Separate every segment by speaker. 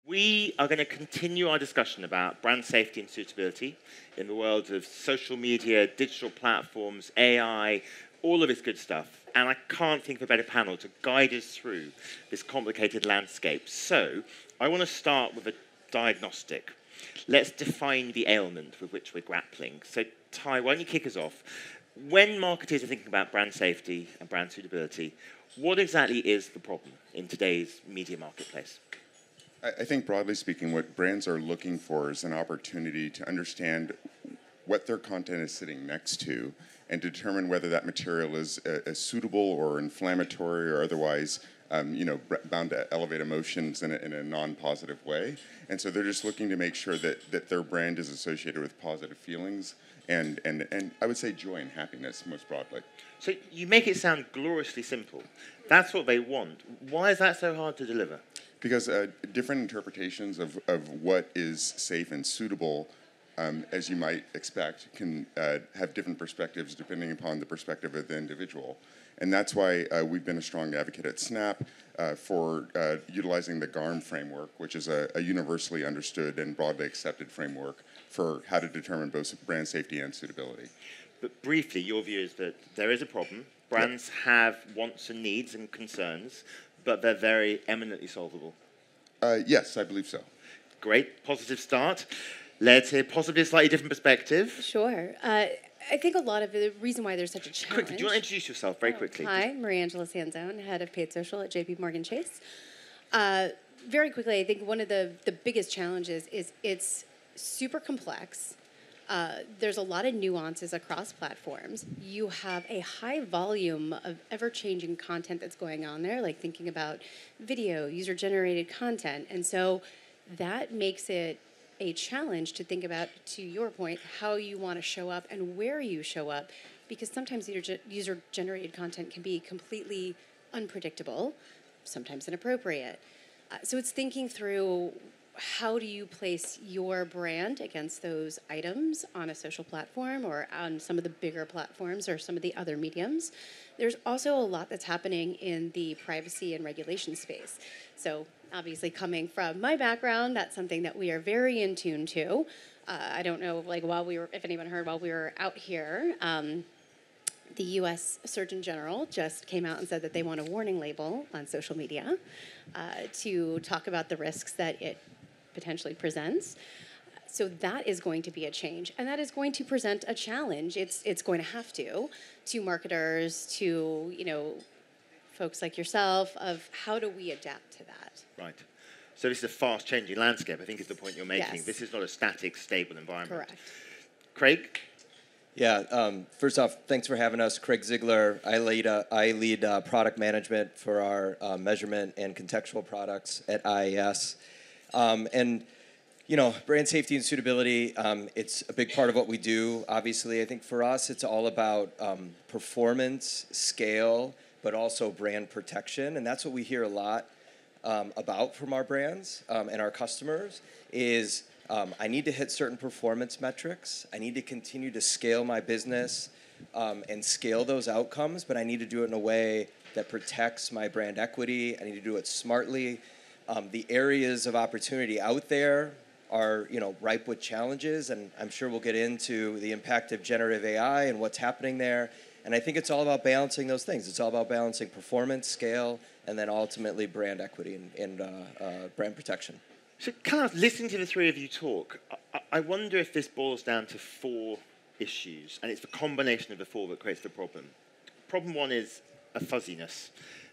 Speaker 1: We are going to continue our discussion about brand safety and suitability in the world of social media, digital platforms, AI, all of this good stuff. And I can't think of a better panel to guide us through this complicated landscape. So I want to start with a diagnostic. Let's define the ailment with which we're grappling. So Ty, why don't you kick us off? When marketers are thinking about brand safety and brand suitability, what exactly is the problem in today's media marketplace?
Speaker 2: I think broadly speaking, what brands are looking for is an opportunity to understand what their content is sitting next to and determine whether that material is suitable or inflammatory or otherwise bound to elevate emotions in a non-positive way. And so they're just looking to make sure that their brand is associated with positive feelings and I would say joy and happiness most broadly.
Speaker 1: So you make it sound gloriously simple. That's what they want. Why is that so hard to deliver?
Speaker 2: Because different interpretations of what is safe and suitable, as you might expect, can have different perspectives depending upon the perspective of the individual. And that's why we've been a strong advocate at Snap for utilizing the GARM framework, which is a universally understood and broadly accepted framework for how to determine both brand safety and suitability.
Speaker 1: But briefly, your view is that there is a problem. Brands have wants and needs and concerns, but they're very eminently solvable.
Speaker 2: Yes, I believe so.
Speaker 1: Great, positive start. Let's hear possibly a slightly different perspective.
Speaker 3: Sure. I think a lot of the reason why there's such a challenge...
Speaker 1: Quickly, do you want to introduce yourself very quickly?
Speaker 3: Hi, Marie-Angela Sanzone, head of paid social at JP Morgan Chase. Very quickly, I think one of the biggest challenges is it's super complex. There's a lot of nuances across platforms. You have a high volume of ever-changing content that's going on there, like thinking about video, user-generated content. And so that makes it a challenge to think about, to your point, how you want to show up and where you show up, because sometimes user-generated content can be completely unpredictable, sometimes inappropriate. So it's thinking through how do you place your brand against those items on a social platform or on some of the bigger platforms or some of the other mediums. There's also a lot that's happening in the privacy and regulation space. So obviously coming from my background, that's something that we are very in tune to. I don't know, if anyone heard while we were out here, the U.S. Surgeon General just came out and said that they want a warning label on social media to talk about the risks that it potentially presents. So that is going to be a change, and that is going to present a challenge. It's going to have to marketers, to folks like yourself, of how do we adapt to that?
Speaker 1: Right. So this is a fast-changing landscape, I think is the point you're making.
Speaker 3: Yes.
Speaker 1: This is not a static, stable environment.
Speaker 3: Correct.
Speaker 1: Craig?
Speaker 4: Yeah, first off, thanks for having us. Craig Ziegler. I lead product management for our measurement and contextual products at IAS. And, brand safety and suitability, it's a big part of what we do. Obviously, I think for us, it's all about performance, scale, but also brand protection. And that's what we hear a lot about from our brands and our customers is I need to hit certain performance metrics. I need to continue to scale my business and scale those outcomes, but I need to do it in a way that protects my brand equity. I need to do it smartly. The areas of opportunity out there are, ripe with challenges, and I'm sure we'll get into the impact of generative AI and what's happening there. And I think it's all about balancing those things. It's all about balancing performance, scale, and then ultimately brand equity and brand protection.
Speaker 1: So kind of listening to the three of you talk, I wonder if this boils down to four issues, and it's the combination of the four that creates the problem. Problem one is a fuzziness.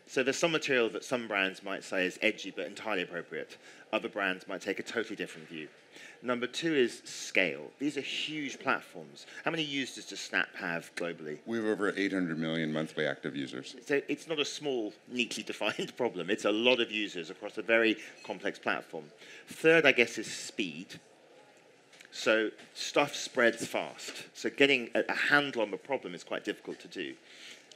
Speaker 1: So there's some material that some brands might say is edgy but entirely appropriate. Other brands might take a totally different view. Number two is scale. These are huge platforms. How many users does Snap have globally?
Speaker 2: We have over 800 million monthly active users.
Speaker 1: So it's not a small, neatly defined problem. It's a lot of users across a very complex platform. Third, I guess, is speed. So stuff spreads fast. So getting a handle on the problem is quite difficult to do.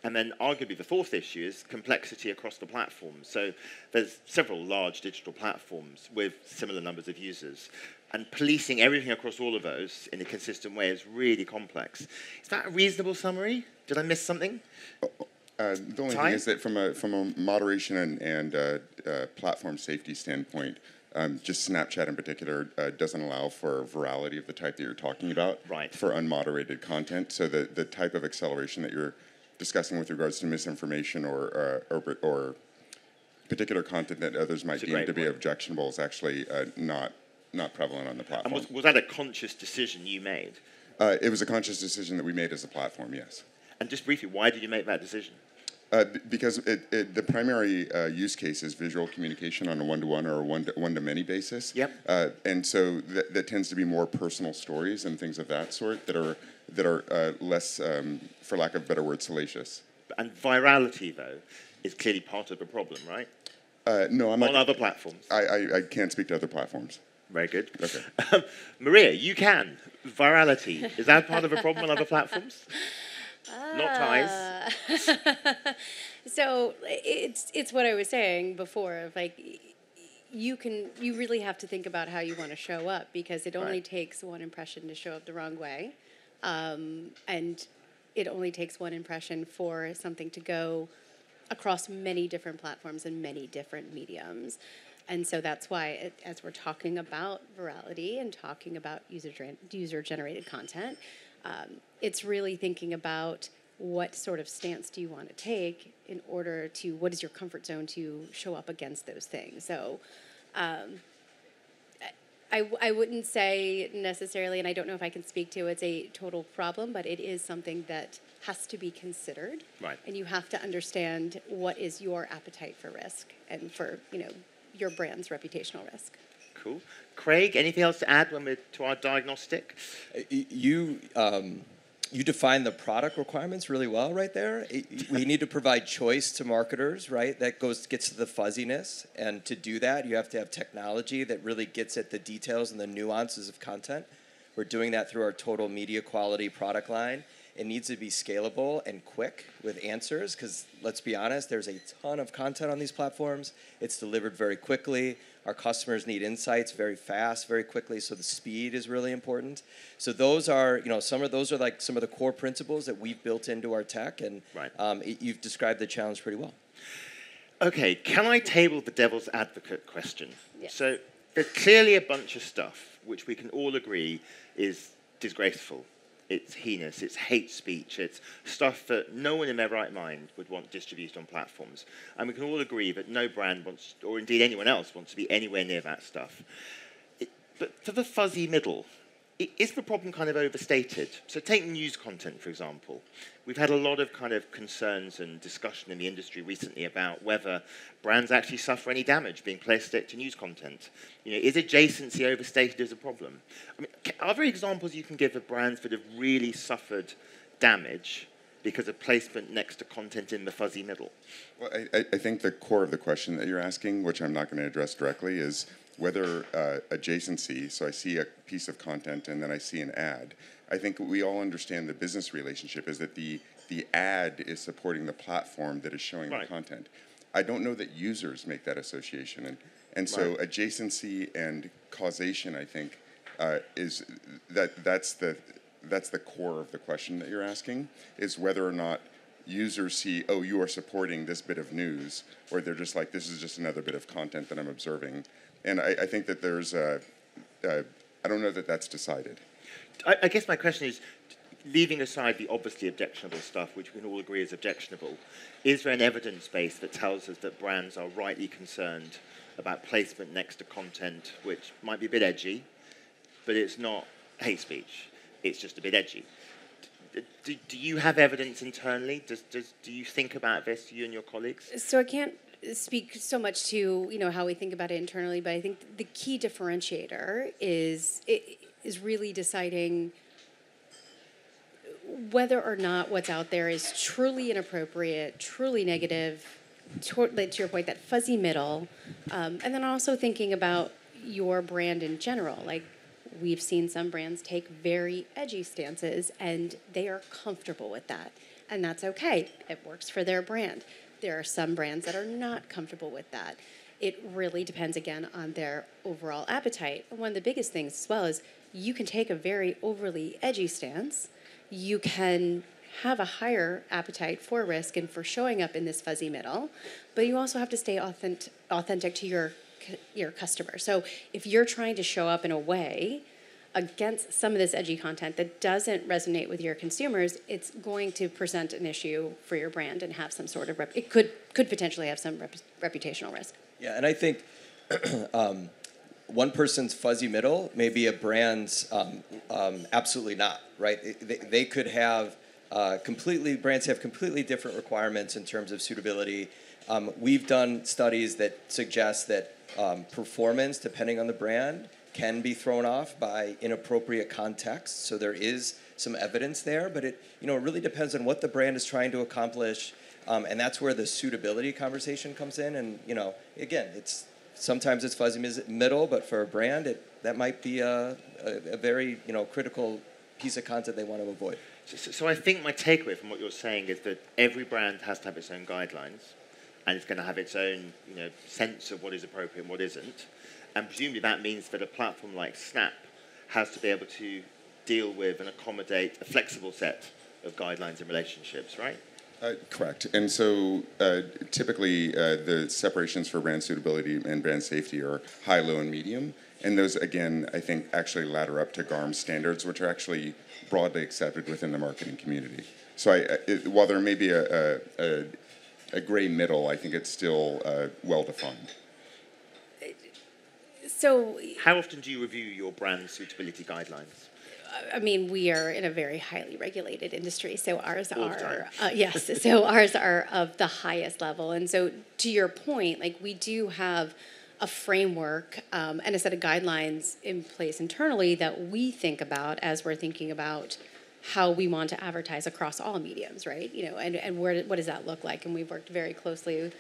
Speaker 1: And then arguably the fourth issue is complexity across the platforms. So there's several large digital platforms with similar numbers of users. And policing everything across all of those in a consistent way is really complex. Is that a reasonable summary? Did I miss something?
Speaker 2: The only thing is that from a moderation and platform safety standpoint, Just Snapchat in particular doesn't allow for virality of the type that you're talking about
Speaker 1: Right.
Speaker 2: for unmoderated content. So the type of acceleration that you're discussing with regards to misinformation or particular content that others might
Speaker 1: It's a
Speaker 2: deem
Speaker 1: great
Speaker 2: to be
Speaker 1: point.
Speaker 2: objectionable is actually not prevalent on the
Speaker 1: And
Speaker 2: platform.
Speaker 1: was that a conscious decision you made?
Speaker 2: It was a conscious decision that we made as a platform, yes.
Speaker 1: And just briefly, why did you make that decision?
Speaker 2: Because the primary use case is visual communication on a one-to-one or a one-to-many basis.
Speaker 1: Yep.
Speaker 2: And so that tends to be more personal stories and things of that sort that are less, for lack of a better word, salacious.
Speaker 1: And virality, though, is clearly part of the problem, right?
Speaker 2: No, I'm
Speaker 1: On
Speaker 2: not.
Speaker 1: other platforms.
Speaker 2: I can't speak to other platforms.
Speaker 1: Very good.
Speaker 2: Okay.
Speaker 1: Maria, you can. Virality. Is that part of a problem on other platforms? Not ties.
Speaker 3: So it's what I was saying before. Of like, you really have to think about how you want to show up, because it only
Speaker 1: Right.
Speaker 3: takes one impression to show up the wrong way, and it only takes one impression for something to go across many different platforms and many different mediums. And so that's why, as we're talking about virality and talking about user-generated content, it's really thinking about what sort of stance do you want to take in order to, what is your comfort zone to show up against those things. So I wouldn't say necessarily, and I don't know if I can speak to it's a total problem, but it is something that has to be considered.
Speaker 1: Right.
Speaker 3: And you have to understand what is your appetite for risk and for, your brand's reputational risk.
Speaker 1: Cool. Craig, anything else to add when we're to our diagnostic?
Speaker 4: You define the product requirements really well right there. We need to provide choice to marketers, right? That gets to the fuzziness. And to do that, you have to have technology that really gets at the details and the nuances of content. We're doing that through our total media quality product line. It needs to be scalable and quick with answers, because let's be honest, there's a ton of content on these platforms. It's delivered very quickly. Our customers need insights very fast, very quickly, so the speed is really important. So those are, some of the core principles that we've built into our tech, and
Speaker 1: Right.
Speaker 4: You've described the challenge pretty well.
Speaker 1: Okay, can I table the devil's advocate question?
Speaker 3: Yes.
Speaker 1: So there's clearly a bunch of stuff which we can all agree is disgraceful. It's heinous, it's hate speech, it's stuff that no one in their right mind would want distributed on platforms. And we can all agree that no brand wants, or indeed anyone else, wants to be anywhere near that stuff. But for the fuzzy middle, is the problem kind of overstated? So take news content, for example. We've had a lot of kind of concerns and discussion in the industry recently about whether brands actually suffer any damage being placed to news content. Is adjacency overstated as a problem? I mean, are there examples you can give of brands that have really suffered damage because of placement next to content in the fuzzy middle?
Speaker 2: Well, I think the core of the question that you're asking, which I'm not going to address directly, is whether adjacency, so I see a piece of content and then I see an ad. I think we all understand the business relationship is that the ad is supporting the platform that is showing
Speaker 1: Right.
Speaker 2: the content. I don't know that users make that association. And so
Speaker 1: Right.
Speaker 2: adjacency and causation, I think, that's the core of the question that you're asking, is whether or not users see, oh, you are supporting this bit of news, or they're just like, this is just another bit of content that I'm observing. And I think that there's I don't know that that's decided.
Speaker 1: I guess my question is, leaving aside the obviously objectionable stuff, which we can all agree is objectionable, is there an evidence base that tells us that brands are rightly concerned about placement next to content which might be a bit edgy, but it's not hate speech, it's just a bit edgy? Do you have evidence internally? Do you think about this, you and your colleagues?
Speaker 3: So I can't speak so much to how we think about it internally, but I think the key differentiator is really deciding whether or not what's out there is truly inappropriate, truly negative, to your point, that fuzzy middle, and then also thinking about your brand in general. Like, we've seen some brands take very edgy stances, and they are comfortable with that, and that's okay. It works for their brand. There are some brands that are not comfortable with that. It really depends, again, on their overall appetite. One of the biggest things as well is you can take a very overly edgy stance. You can have a higher appetite for risk and for showing up in this fuzzy middle, but you also have to stay authentic to your your customer. So if you're trying to show up in a way against some of this edgy content that doesn't resonate with your consumers, it's going to present an issue for your brand and have some sort of it could potentially have some reputational risk.
Speaker 4: Yeah, and I think one person's fuzzy middle may be a brand's absolutely not, right? They could have brands have completely different requirements in terms of suitability. We've done studies that suggest that performance, depending on the brand, can be thrown off by inappropriate context. So there is some evidence there, but it really depends on what the brand is trying to accomplish, and that's where the suitability conversation comes in. And again, sometimes it's fuzzy middle, but for a brand, that might be a very critical piece of content they want to avoid.
Speaker 1: So I think my takeaway from what you're saying is that every brand has to have its own guidelines, and it's going to have its own sense of what is appropriate and what isn't. And presumably that means that a platform like Snap has to be able to deal with and accommodate a flexible set of guidelines and relationships, right?
Speaker 2: Correct. And so typically the separations for brand suitability and brand safety are high, low, and medium. And those, again, I think actually ladder up to GARM standards, which are actually broadly accepted within the marketing community. So while there may be a gray middle, I think it's still well-defined.
Speaker 3: So,
Speaker 1: how often do you review your brand suitability guidelines?
Speaker 3: I mean, we are in a very highly regulated industry, so ours are yes. So ours are of the highest level, and so to your point, we do have a framework and a set of guidelines in place internally that we think about as we're thinking about how we want to advertise across all mediums, right? And what does that look like? And we've worked very closely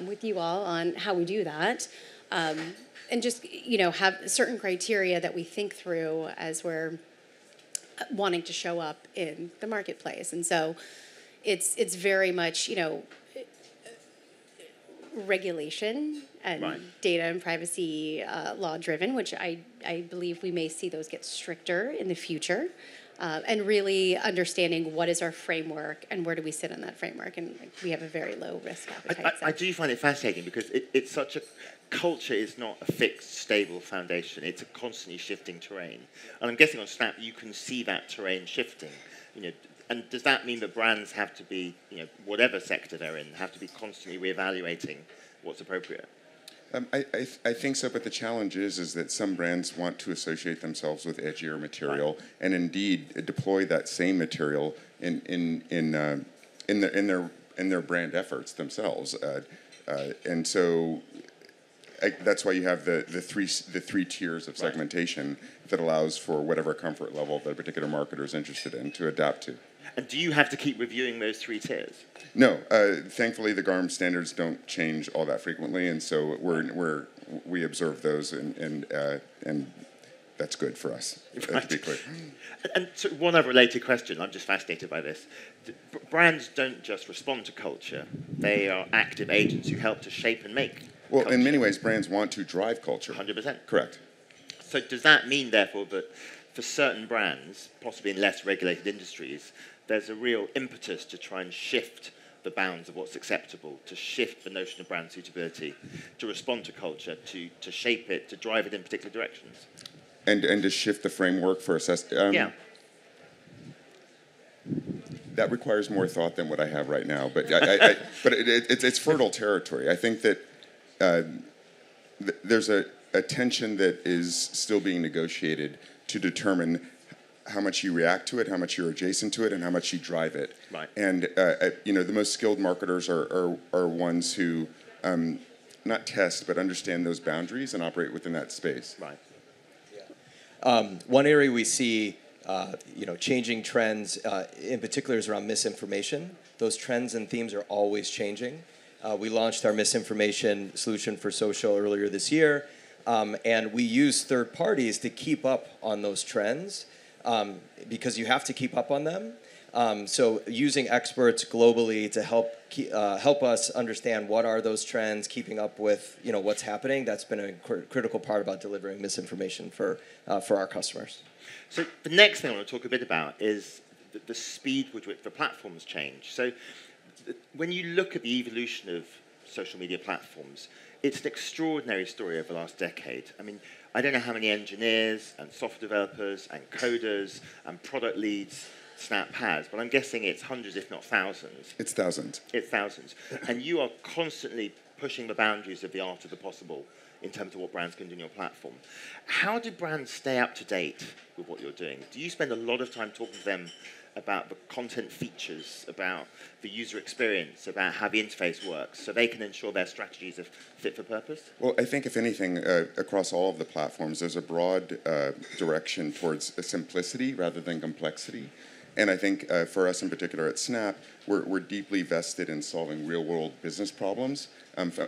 Speaker 3: with you all on how we do that. And just, have certain criteria that we think through as we're wanting to show up in the marketplace. And so it's very much, regulation and
Speaker 1: right.
Speaker 3: Data and privacy law driven, which I believe we may see those get stricter in the future. And really understanding what is our framework and where do we sit on that framework. And we have a very low risk appetite.
Speaker 1: I do find it fascinating because it's such a culture is not a fixed, stable foundation. It's a constantly shifting terrain. And I'm guessing on Snap you can see that terrain shifting. And does that mean that brands have to be, whatever sector they're in, have to be constantly reevaluating what's appropriate?
Speaker 2: I think so, but the challenge is that some brands want to associate themselves with edgier material, right. And indeed deploy that same material in their brand efforts themselves, and so that's why you have the three tiers of segmentation, right. That allows for whatever comfort level that a particular marketer is interested in to adapt to.
Speaker 1: And do you have to keep reviewing those three tiers?
Speaker 2: No. Thankfully, the GARM standards don't change all that frequently, and so we observe those, and that's good for us, right. To be clear.
Speaker 1: And so one other related question, I'm just fascinated by this. Brands don't just respond to culture. They are active agents who help to shape and make culture.
Speaker 2: In many ways, brands want to drive culture.
Speaker 1: 100%.
Speaker 2: Correct.
Speaker 1: So does that mean, therefore, that for certain brands, possibly in less regulated industries, there's a real impetus to try and shift the bounds of what's acceptable, to shift the notion of brand suitability, to respond to culture, to shape it, to drive it in particular directions?
Speaker 2: And to shift the framework for assessment?
Speaker 1: Yeah.
Speaker 2: That requires more thought than what I have right now, but it's fertile territory. I think that there's a tension that is still being negotiated to determine how much you react to it, how much you're adjacent to it, and how much you drive it.
Speaker 1: Right.
Speaker 2: And the most skilled marketers are ones who not test but understand those boundaries and operate within that space.
Speaker 1: Right.
Speaker 4: Yeah. One area we see, changing trends in particular is around misinformation. Those trends and themes are always changing. We launched our misinformation solution for social earlier this year, and we use third parties to keep up on those trends. Because you have to keep up on them. So using experts globally to help us understand what are those trends, keeping up with what's happening, that's been a critical part about delivering misinformation for our customers.
Speaker 1: So the next thing I want to talk a bit about is the speed with which the platforms change. So when you look at the evolution of social media platforms, it's an extraordinary story over the last decade. I mean, I don't know how many engineers and software developers and coders and product leads Snap has, but I'm guessing it's hundreds, if not thousands.
Speaker 2: It's thousands.
Speaker 1: It's thousands. And you are constantly pushing the boundaries of the art of the possible in terms of what brands can do on your platform. How do brands stay up to date with what you're doing? Do you spend a lot of time talking to them about the content features, about the user experience, about how the interface works, so they can ensure their strategies are fit for purpose?
Speaker 2: Well, I think if anything, across all of the platforms, there's a broad direction towards simplicity rather than complexity. And I think for us in particular at Snap, we're deeply vested in solving real-world business problems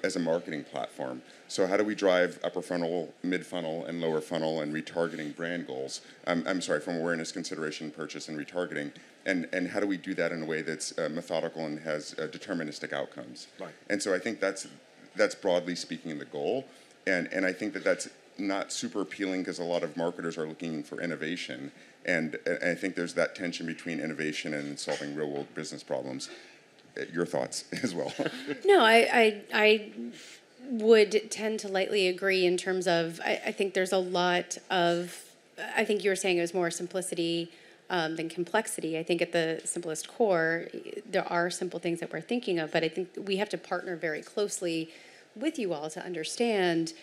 Speaker 2: as a marketing platform. So how do we drive upper funnel, mid-funnel, and lower funnel and retargeting brand goals? I'm sorry, from awareness, consideration, purchase, and retargeting. And how do we do that in a way that's methodical and has deterministic outcomes?
Speaker 1: Right.
Speaker 2: And so I think that's broadly speaking the goal. And I think that's not super appealing because a lot of marketers are looking for innovation. And I think there's that tension between innovation and solving real-world business problems. Your thoughts as well?
Speaker 3: No, I would tend to lightly agree in terms of, I think there's a lot of, I think you were saying it was more simplicity than complexity. I think at the simplest core, there are simple things that we're thinking of, but I think we have to partner very closely with you all to understand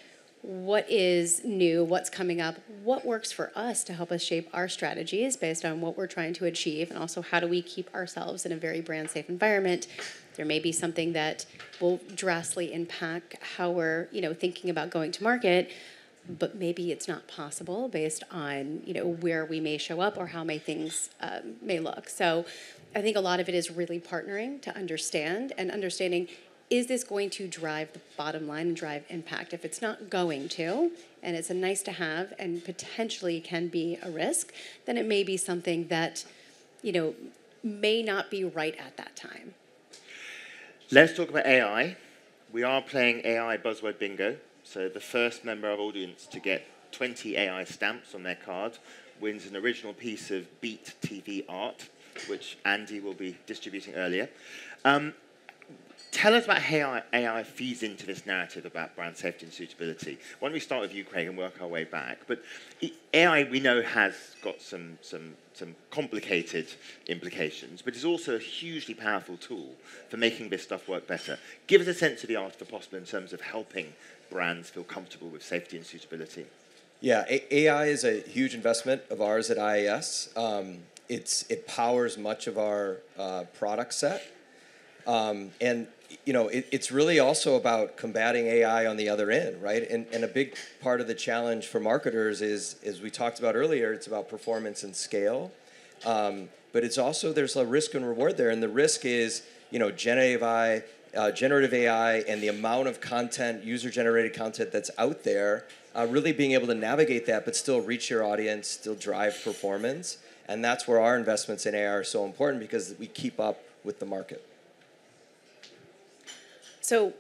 Speaker 3: what is new, what's coming up, what works for us to help us shape our strategies based on what we're trying to achieve, and also how do we keep ourselves in a very brand safe environment. There may be something that will drastically impact how we're, thinking about going to market, but maybe it's not possible based on, where we may show up or how things may look. So I think a lot of it is really partnering to understand and understanding, is this going to drive the bottom line and drive impact? If it's not going to, and it's a nice to have and potentially can be a risk, then it may be something that, may not be right at that time.
Speaker 1: Let's talk about AI. We are playing AI buzzword bingo. So the first member of our audience to get 20 AI stamps on their card wins an original piece of Beat TV art, which Andy will be distributing earlier. Tell us about how AI feeds into this narrative about brand safety and suitability. Why don't we start with you, Craig, and work our way back? But AI, we know, has got some complicated implications, but is also a hugely powerful tool for making this stuff work better. Give us a sense of the art of the possible in terms of helping brands feel comfortable with safety and suitability.
Speaker 4: Yeah, AI is a huge investment of ours at IAS. It powers much of our product set. And it's really also about combating AI on the other end, right? And a big part of the challenge for marketers is, as we talked about earlier, it's about performance and scale. But it's also, there's a risk and reward there. And the risk is, generative AI and the amount of content, user-generated content that's out there, really being able to navigate that, but still reach your audience, still drive performance. And that's where our investments in AI are so important, because we keep up with the market.
Speaker 3: So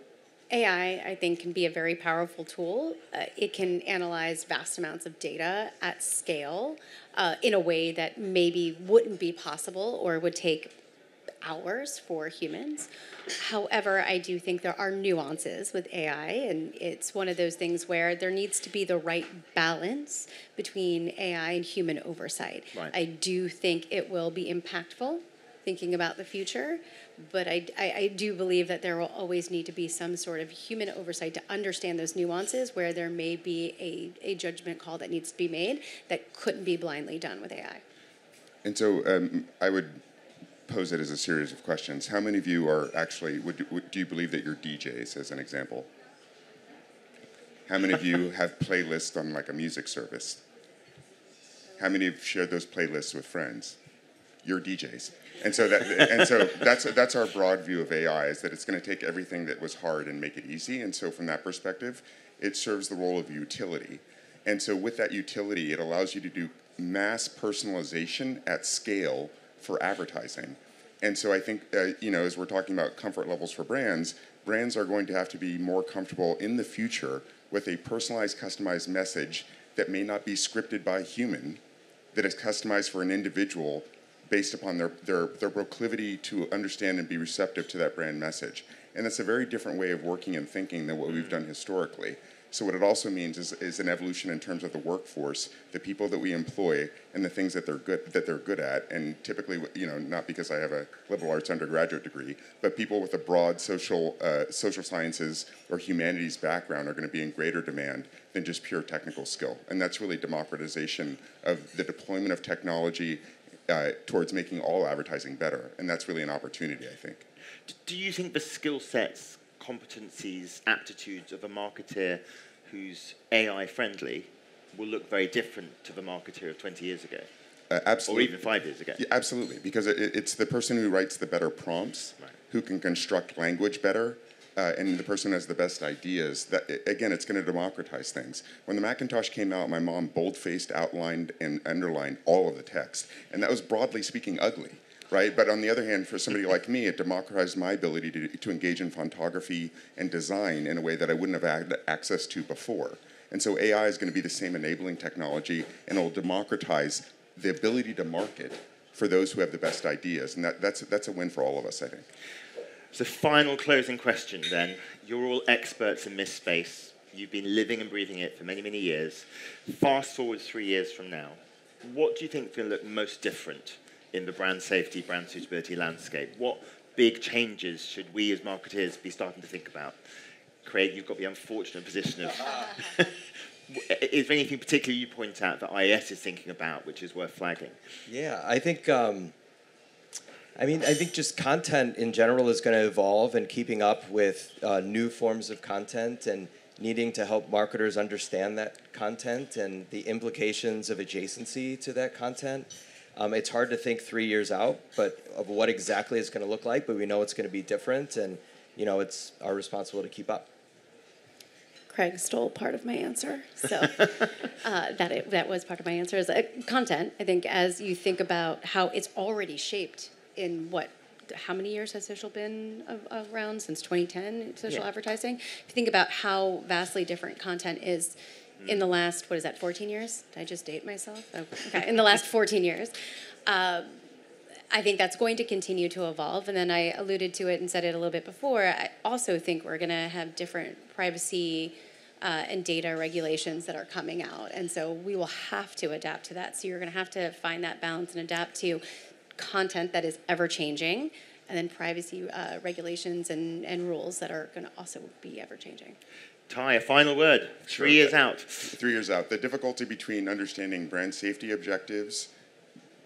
Speaker 3: AI, I think, can be a very powerful tool. It can analyze vast amounts of data at scale in a way that maybe wouldn't be possible or would take hours for humans. However, I do think there are nuances with AI, and it's one of those things where there needs to be the right balance between AI and human oversight.
Speaker 1: Right.
Speaker 3: I do think it will be impactful, thinking about the future, but I do believe that there will always need to be some sort of human oversight to understand those nuances where there may be a judgment call that needs to be made that couldn't be blindly done with AI.
Speaker 2: And so I would pose it as a series of questions. How many of you are actually, do you believe that you're DJs, as an example? How many of you have playlists on like a music service? How many have shared those playlists with friends? You're DJs. And so that's our broad view of AI, is that it's going to take everything that was hard and make it easy. And so from that perspective, it serves the role of utility. And so with that utility, it allows you to do mass personalization at scale for advertising. And so I think, as we're talking about comfort levels for brands are going to have to be more comfortable in the future with a personalized, customized message that may not be scripted by a human, that is customized for an individual based upon their proclivity to understand and be receptive to that brand message. And that's a very different way of working and thinking than what we've done historically. So what it also means is an evolution in terms of the workforce, the people that we employ, and the things that they're good at. And typically, not because I have a liberal arts undergraduate degree, but people with a broad social sciences or humanities background are going to be in greater demand than just pure technical skill. And that's really democratization of the deployment of technology towards making all advertising better. And that's really an opportunity, I think.
Speaker 1: Do you think the skill sets, competencies, aptitudes of a marketeer who's AI friendly will look very different to the marketeer of 20 years ago?
Speaker 2: Absolutely.
Speaker 1: Or even 5 years ago?
Speaker 2: Yeah, absolutely, because it's the person who writes the better prompts, right, who can construct language better, and the person who has the best ideas. That, again, it's going to democratize things. When the Macintosh came out, my mom bold-faced, outlined, and underlined all of the text, and that was, broadly speaking, ugly. Right, but on the other hand, for somebody like me, it democratized my ability to engage in photography and design in a way that I wouldn't have had access to before. And so AI is going to be the same enabling technology, and it will democratize the ability to market for those who have the best ideas. And that's a win for all of us, I think.
Speaker 1: So final closing question then. You're all experts in this space. You've been living and breathing it for many, many years. Fast forward 3 years from now, what do you think is going to look most different in the brand safety, brand suitability landscape? What big changes should we as marketeers be starting to think about? Craig, you've got the unfortunate position of... Is there anything particularly you point out that IAS is thinking about which is worth flagging?
Speaker 4: Yeah, I think... I think just content in general is going to evolve, and keeping up with new forms of content and needing to help marketers understand that content and the implications of adjacency to that content. It's hard to think 3 years out, but of what exactly it's going to look like, but we know it's going to be different, and it's our responsibility to keep up.
Speaker 3: Craig stole part of my answer, so that was part of my answer. Is content. I think as you think about how it's already shaped in how many years has social been around? Since 2010, social advertising. If you think about how vastly different content is in the last, 14 years? Did I just date myself? Oh, okay, in the last 14 years. I think that's going to continue to evolve. And then I alluded to it and said it a little bit before. I also think we're going to have different privacy and data regulations that are coming out. And so we will have to adapt to that. So you're going to have to find that balance and adapt to content that is ever-changing, and then privacy regulations and rules that are going to also be ever-changing.
Speaker 1: Ty, a final word. 3 years out.
Speaker 2: 3 years out. The difficulty between understanding brand safety objectives,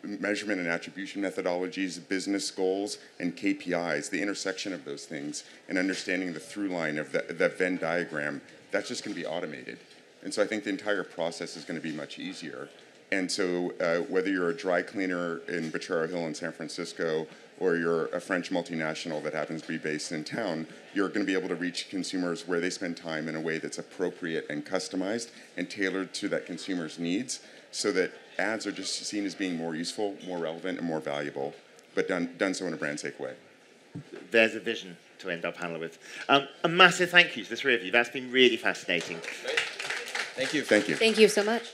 Speaker 2: measurement and attribution methodologies, business goals, and KPIs, the intersection of those things, and understanding the through line of that Venn diagram, that's just going to be automated. And so I think the entire process is going to be much easier. And so whether you're a dry cleaner in Bacharo Hill in San Francisco, or you're a French multinational that happens to be based in town, you're going to be able to reach consumers where they spend time in a way that's appropriate and customized and tailored to that consumer's needs, so that ads are just seen as being more useful, more relevant, and more valuable, but done so in a brand-safe way.
Speaker 1: There's a vision to end our panel with. A massive thank you to the three of you. That's been really fascinating.
Speaker 4: Great. Thank you.
Speaker 2: Thank you.
Speaker 3: Thank you so much.